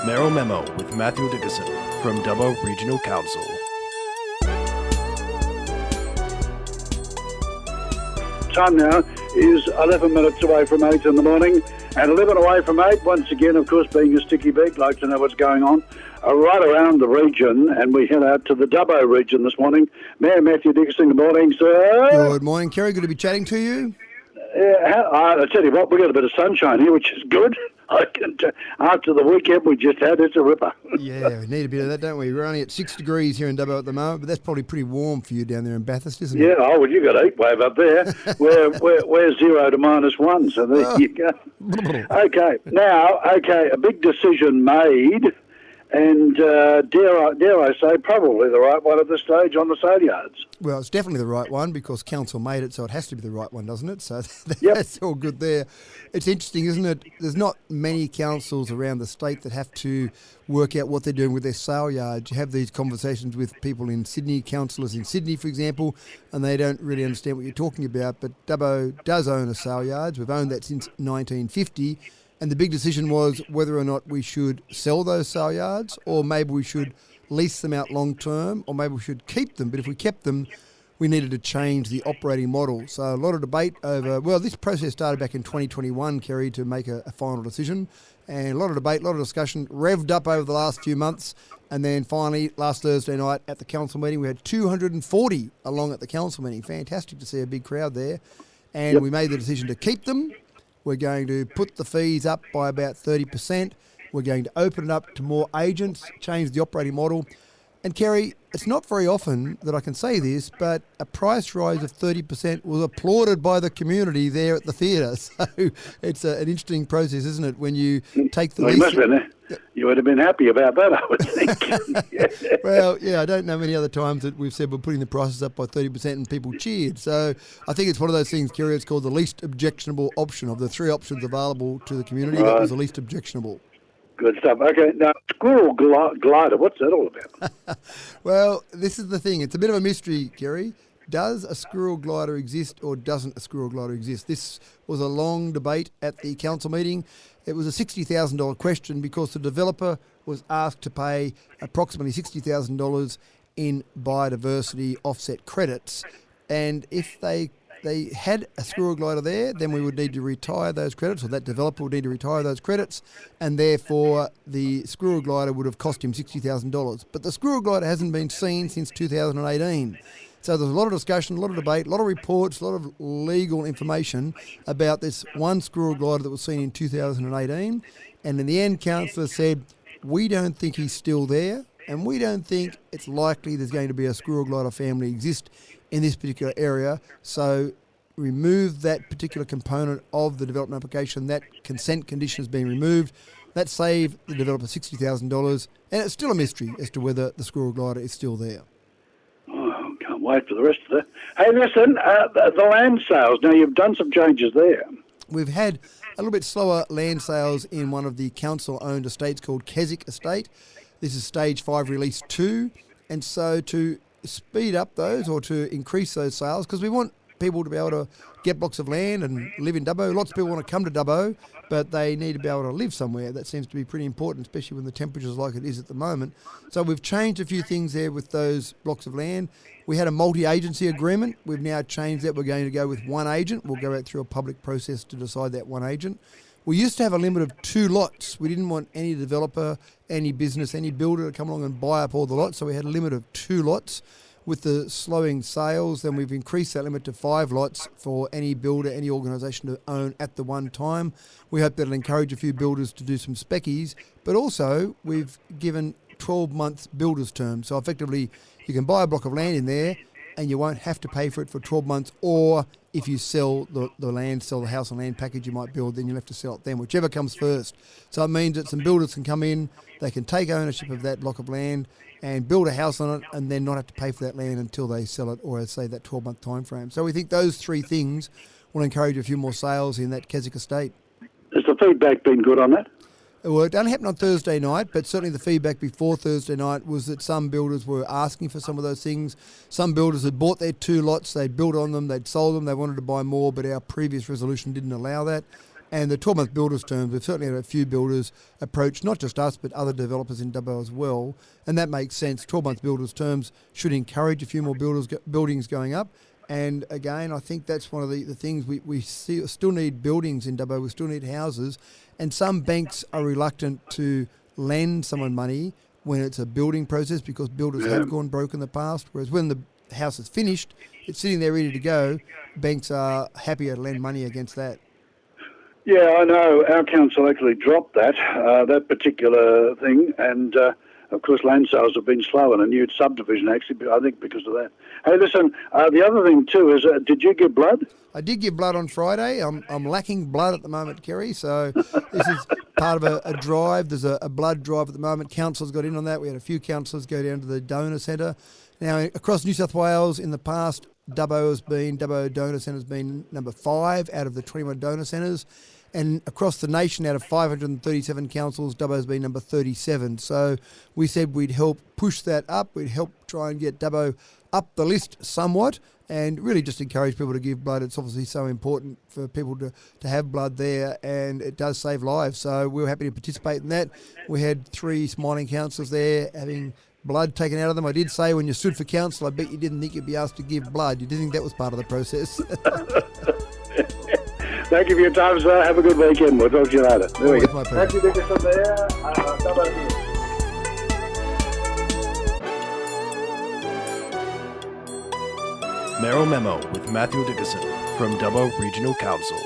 Mayoral Memo with Matthew Dickerson from Dubbo Regional Council. Time now is 11 minutes away from 8 in the morning, and 11 away from 8, once again, of course, being a sticky beat, like to know what's going on right around the region, and we head out to the Dubbo region this morning. Mayor Matthew Dickerson, good morning, sir. Good morning, Kerry. Good to be chatting to you. I tell you what, we've got a bit of sunshine here, which is good. After the weekend we just had, it's a ripper. Yeah, we need a bit of that, don't we? We're only at 6 degrees here in Dubbo at the moment, but that's probably pretty warm for you down there in Bathurst, isn't it? Yeah, oh, well, you got a heat wave up there. we're 0 to -1, so there you go. Okay, now, a big decision made, and dare I say, probably the right one at this stage on the sale yards. Well, it's definitely the right one because council made it, so it has to be the right one, doesn't it? So Yep. That's all good there. It's interesting, isn't it? There's not many councils around the state that have to work out what they're doing with their sale yards. You have these conversations with people in Sydney, councillors in Sydney, for example, and they don't really understand what you're talking about. But Dubbo does own a sale yards. We've owned that since 1950. And the big decision was whether or not we should sell those sale yards, or maybe we should lease them out long term, or maybe we should keep them. But if we kept them, we needed to change the operating model. So a lot of debate over, well, this process started back in 2021, Kerry, to make a final decision. And a lot of debate, a lot of discussion, revved up over the last few months. And then finally, last Thursday night at the council meeting, we had 240 along at the council meeting. Fantastic to see a big crowd there. And we made the decision to keep them. We're going to put the fees up by about 30%. We're going to open it up to more agents, change the operating model. And Kerry, it's not very often that I can say this, but a price rise of 30% was applauded by the community there at the theatre. So it's an interesting process, isn't it, when you take the lease... You would have been happy about that, I would think. Well, yeah, I don't know many other times that we've said we're putting the prices up by 30% and people cheered. So I think it's one of those things, Kerry, it's called the least objectionable option. Of the three options available to the community, that was the least objectionable. Good stuff. Okay, now, squirrel glider, what's that all about? Well, this is the thing. It's a bit of a mystery, Kerry. Does a squirrel glider exist or doesn't a squirrel glider exist? This was a long debate at the council meeting. It was a $60,000 question because the developer was asked to pay approximately $60,000 in biodiversity offset credits. And if they had a squirrel glider there, then we would need to retire those credits, or that developer would need to retire those credits, and therefore the squirrel glider would have cost him $60,000. But the squirrel glider hasn't been seen since 2018. So there's a lot of discussion, a lot of debate, a lot of reports, a lot of legal information about this one squirrel glider that was seen in 2018. And in the end, councillor said, we don't think he's still there, and we don't think it's likely there's going to be a squirrel glider family exist in this particular area. So remove that particular component of the development application. That consent condition has been removed. That saved the developer $60,000, and it's still a mystery as to whether the squirrel glider is still there. Wait for the rest of that. Hey, listen, the land sales. Now, you've done some changes there. We've had a little bit slower land sales in one of the council-owned estates called Keswick Estate. This is Stage 5 Release 2. And so to speed up those or to increase those sales, because we want people to be able to get blocks of land and live in Dubbo. Lots of people want to come to Dubbo, but they need to be able to live somewhere. That seems to be pretty important, especially when the temperature's like it is at the moment. So we've changed a few things there with those blocks of land. We had a multi-agency agreement. We've now changed that. We're going to go with one agent. We'll go out through a public process to decide that one agent. We used to have a limit of 2 lots. We didn't want any developer, any business, any builder to come along and buy up all the lots, so we had a limit of 2 lots. With the slowing sales, then we've increased that limit to 5 lots for any builder, any organisation to own at the one time. We hope that'll encourage a few builders to do some speckies, but also we've given 12 months builder's term. So effectively, you can buy a block of land in there and you won't have to pay for it for 12 months, or if you sell the land, sell the house and land package you might build, then you'll have to sell it then, whichever comes first. So it means that some builders can come in, they can take ownership of that block of land and build a house on it and then not have to pay for that land until they sell it, or as say that 12-month time frame. So we think those 3 things will encourage a few more sales in that Keswick estate. Has the feedback been good on that? Well, it only happened on Thursday night, but certainly the feedback before Thursday night was that some builders were asking for some of those things. Some builders had bought their 2 lots, they'd built on them, they'd sold them, they wanted to buy more, but our previous resolution didn't allow that. And the 12-month builders terms, we've certainly had a few builders approach, not just us, but other developers in Dubbo as well. And that makes sense. 12-month builders terms should encourage a few more buildings going up. And again, I think that's one of the things we still need buildings in Dubbo. We still need houses. And some banks are reluctant to lend someone money when it's a building process because builders have gone broke in the past. Whereas when the house is finished, it's sitting there ready to go, banks are happier to lend money against that. Yeah, I know. Our council actually dropped that particular thing, and of course land sales have been slow in a new subdivision, actually, I think because of that. Hey, listen, the other thing too is, did you give blood? I did give blood on Friday. I'm lacking blood at the moment, Kerry, so this is part of a drive. There's a blood drive at the moment. Councillors got in on that. We had a few councillors go down to the donor centre. Now, across New South Wales in the past, Dubbo Donor Centre has been number 5 out of the 21 donor centres. And across the nation, out of 537 councils, Dubbo has been number 37. So we said we'd help push that up. We'd help try and get Dubbo up the list somewhat and really just encourage people to give blood. It's obviously so important for people to have blood there, and it does save lives. So we were happy to participate in that. We had 3 smiling councillors there having blood taken out of them. I did say when you stood for council, I bet you didn't think you'd be asked to give blood. You didn't think that was part of the process. Thank you for your time, sir. Have a good weekend. We'll talk to you later. There we go. My pleasure. Matthew Dickerson there. Dubbo here. Mayoral Memo with Matthew Dickerson from Dubbo Regional Council.